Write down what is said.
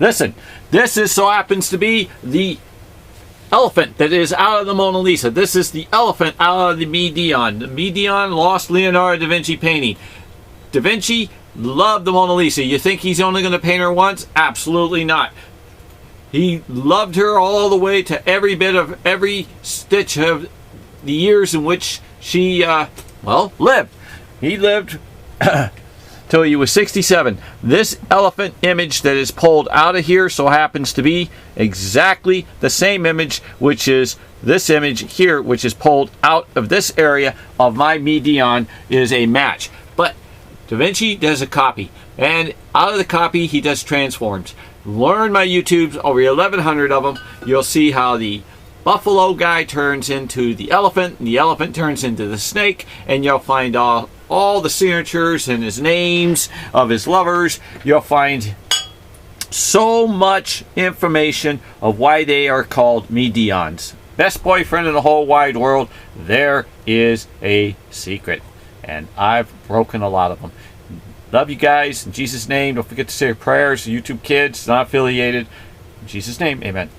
Listen, this is so happens to be the elephant that is out of the Mona Lisa. This is the elephant out of the MiDion. The MiDion lost Leonardo da Vinci painting. Da Vinci loved the Mona Lisa. You think he's only going to paint her once? Absolutely not. He loved her all the way to every bit of every stitch of the years in which she, well, lived. He lived till he was 67. This elephant image that is pulled out of here so happens to be exactly the same image, which is this image here, which is pulled out of this area of my MiDion, is a match. But Da Vinci does a copy, and out of the copy he does transforms. Learn my YouTubes, over 1,100 of them. You'll see how the buffalo guy turns into the elephant, and the elephant turns into the snake, and you'll find all the signatures and his names of his lovers. You'll find so much information of why they are called MiDions. Best boyfriend in the whole wide world. There is a secret, and I've broken a lot of them. Love you guys in Jesus' name. Don't forget to say your prayers. YouTube kids, not affiliated. In Jesus' name, amen.